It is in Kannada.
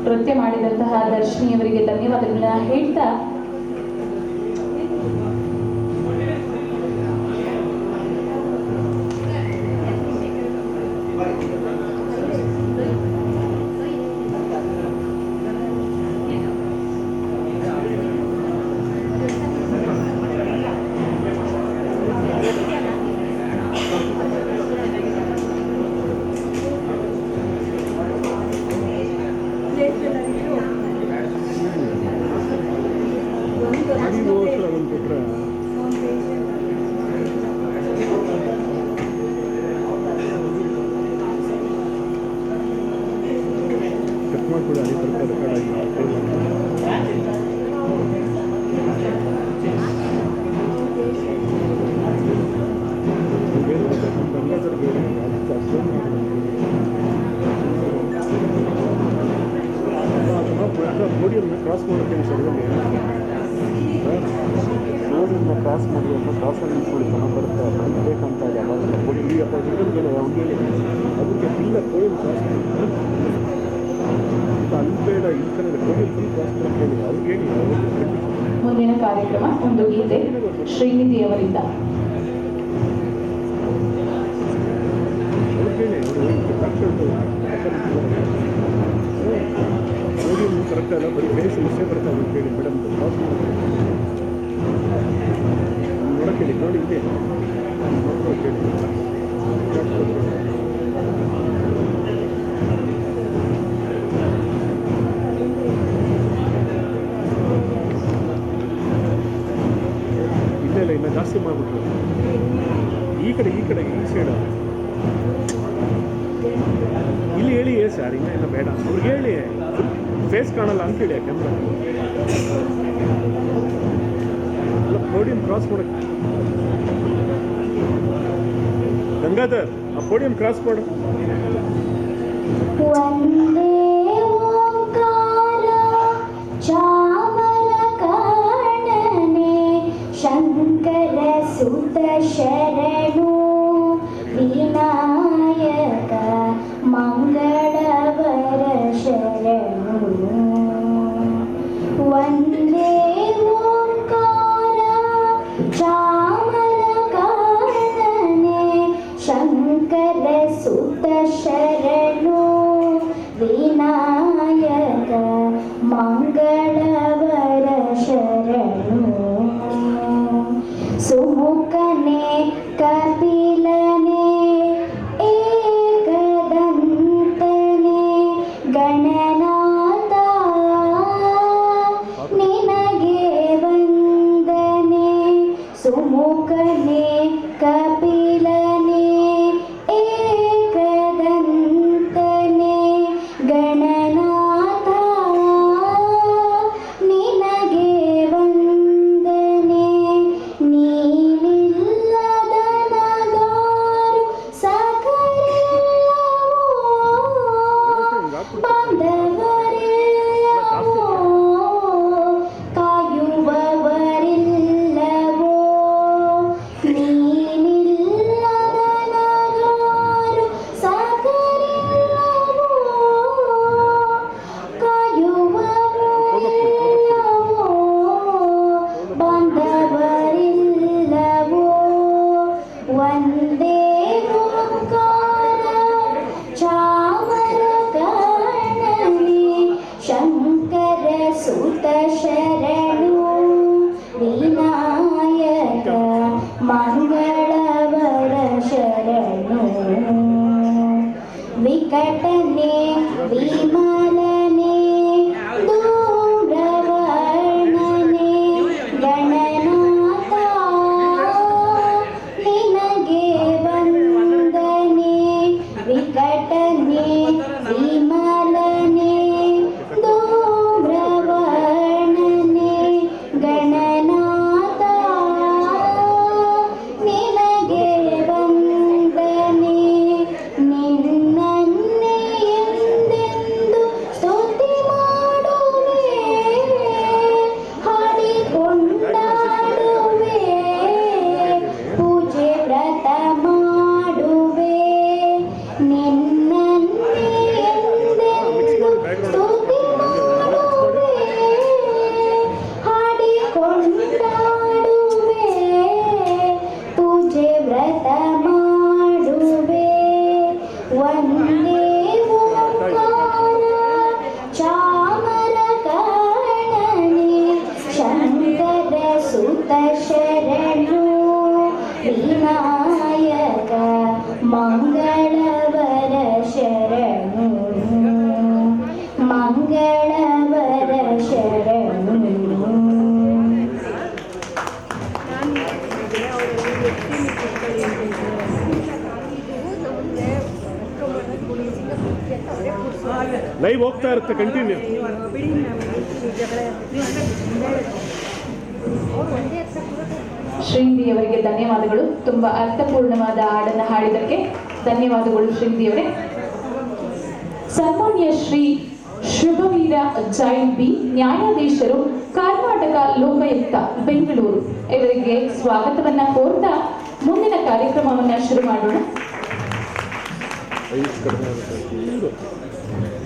ನೃತ್ಯ ಮಾಡಿದಂತಹ ದರ್ಶಿನಿ ಅವರಿಗೆ ಧನ್ಯವಾದಗಳನ್ನ ಹೇಳ್ತಾ ಕ್ರಾಸ್ ಮಾಡೋಕ್ಕೆ ರೋಡನ್ನು ಕ್ರಾಸ್ ಮಾಡಿ ಅಂತ ಕ್ರಾಸಲ್ಲಿ ನಿಂತ್ಕೊಳ್ಳಿ ಚೆನ್ನಾಗಿ ಬರುತ್ತೆ ನನಗೆ ಬೇಕಂತ ಇದೆ ಅವಾಗ ಈ ಹುಡುಗನಿಗೆ ಅವ್ನಿಗೆ ಅದಕ್ಕೆ ಇಲ್ಲ ಕೋಯಿಲ್ ಕ್ರಾಸ್ ಅಲ್ಲಿ ಬೇಡ ಈ ಥರ ಕೋಯಿಲ್ ಕ್ರಾಸ್ ಮಾಡೋಕ್ಕೆ ಹೇಳಿ ಅವ್ರಿಗೆ ಹೇಳಿ. ಮುಂದಿನ ಕಾರ್ಯಕ್ರಮ ಒಂದು ಗೀತೆ ಶ್ರೀನಿಧಿ ಅವರಿಂದ. ಕರೆಕ್ಟ್ ಅಲ್ಲ, ಬರೀ ಬೇರೆ ಸಮಸ್ಯೆ ಬರ್ತಾ ಇದೆ ಕೇಳಿ ಮೇಡಮ್ ನೋಡಕ್ಕೆ ಹೇಳಿ ನೋಡಿ ಇದೆ ಕೇಳಿ ಇಲ್ಲ ಇನ್ನು ಜಾಸ್ತಿ ಮಾಡಿಬಿಟ್ರು ಈ ಕಡೆ ಈ ಸೈಡ ಇಲ್ಲಿ ಹೇಳಿ ಸರ್ ಇಲ್ಲ ಬೇಡ ಅವ್ರಿಗೆ ಹೇಳಿ ಫೇಸ್ ಕಾಣಲ್ಲ ಅಂತ ಹೇಳಿ ಯಾಕೆಂದ್ರೆ ಪೋಡಿಯಂ ಕ್ರಾಸ್ ಮಾಡಕ್ಕೆ ಗಂಗಾಧರ್ ಆ ಪೋಡಿಯಂ ಕ್ರಾಸ್ ಮಾಡು. ಶಂಕರ ಸುತ ಶರಣು ವಿನಾಯಕ ಮಂಗಳವರ ಶರಣು ವಂದೇ ಓಂಕಾರ ಚಾಮರ ಕಾರಣನೆ ಶಂಕರ ಸುತ ಶರಣು ವಿನಾಯಕ ಮಂಗಳವರ ಶರಣು ಸುಮುಖನೆ ಕಪಿಲನೆ ಏಕದಂತನೆ ಗಣನಾಥ ನಿನಗೆ ವಂದನೆ ಸುಮುಖನೆ ಕಪಿಲನೆ ಏಕದಂತನೆ ಗಣನಾಥ ನಿನಗೆ ವಂದನೆ ನೀನಿಲ್ಲದ ನಗಾರು ಸಕರಿಲ್ಲವೋ ಬಂದವರಿಲ್ಲವೋ ಕಾಯುವವರಿಲ್ಲವೋ ನೀನಿಲ್ಲದ ನಗಾರು ಸಕರಿಲ್ಲವೋ ಕಾಯುವವರಿಲ್ಲವೋ ಬಂದವರಿಲ್ಲವೋ ವಂದೇ ಓಂಕಾರ ಚಾಮರ ಕಾರಣನೆ ಶಂಕರ ಸುತ ಶರಣು ವಿನಾಯಕ ಮಂಗಳವರ ಶರಣು ವಿಕಟನೆ ವಿಮಲನೆ ದೂರವರ್ಣನೆ ಗಣನಾಥ ನಿನಗೆ ವಂದನೆ ವಿಕಟನೆ ವಿಮಲನೆ ದೂರವರ್ಣನೆ ಗಣನಾಥ ನಿನಗೆ ವಂದನೆ ನಿನ್ನನ್ನೇ ಎಂದೆಂದು ವಂದೇ ಓಂಕಾರ ಚಾಮರ ಕರ್ಣನೆ ಶಂಕರ ಸುತ ಶರಣು ವಿನಾಯಕ ಮಂಗಳವರ ಶರಣು ಮಂಗಳವರ ಶರಣು. ಲೈವ್ ಹೋಗ್ತಾ ಇರುತ್ತೆ ಕಂಟಿನ್ಯೂ. ಶ್ರೀನಿಧಿಯವರಿಗೆ ಧನ್ಯವಾದಗಳು. ತುಂಬ ಅರ್ಥಪೂರ್ಣವಾದ ಹಾಡನ್ನು ಹಾಡಿದ್ದಕ್ಕೆ ಧನ್ಯವಾದಗಳು ಶ್ರೀನಿಧಿಯವರೇ. ಸನ್ಮಾನ್ಯ ಶ್ರೀ ಶುಭವೀರ ಜೈನ್ ಬಿ ನ್ಯಾಯಾಧೀಶರು, ಕರ್ನಾಟಕ ಲೋಕಾಯುಕ್ತ ಬೆಂಗಳೂರು ಇವರಿಗೆ ಸ್ವಾಗತವನ್ನ ಕೋರ್ತಾ ಮುಂದಿನ ಕಾರ್ಯಕ್ರಮವನ್ನು ಶುರು ಮಾಡೋಣ. ಐದು ಕಡಿಮೆ ಆಗುತ್ತೆ.